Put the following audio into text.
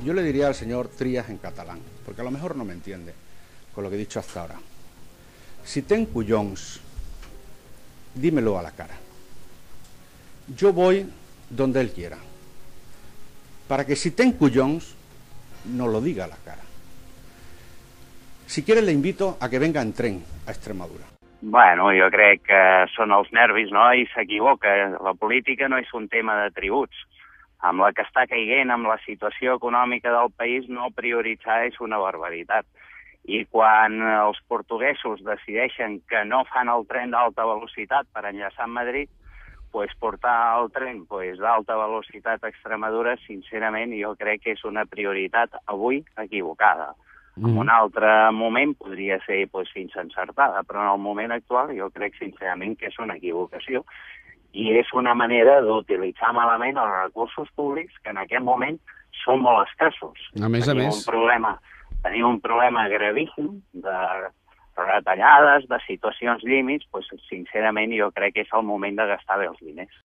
Yo le diría al señor Trías en catalán, porque a lo mejor no me entiende con lo que he dicho hasta ahora. Si ten collons, dímelo a la cara. Yo voy donde él quiera, para que si ten collons, no lo diga a la cara. Si quiere le invito a que venga en tren a Extremadura. Bueno, jo crec que són els nervis, no? I s'equivoca. La política no és un tema de tributs. Amb la que està caiguent, amb la situació econòmica del país, no prioritzar és una barbaritat. I quan els portuguesos decideixen que no fan el tren d'alta velocitat per enllaçar amb Madrid, pues portar el tren d'alta velocitat a Extremadura, sincerament, jo crec que és una prioritat avui equivocada. En un altre moment podria ser fins encertada, però en el moment actual jo crec sincerament que és una equivocació i és una manera d'utilitzar malament els recursos públics que en aquest moment són molt escassos. A més a més. Tenim un problema gravíssim de retallades, de situacions límits, sincerament jo crec que és el moment de gastar bé els diners.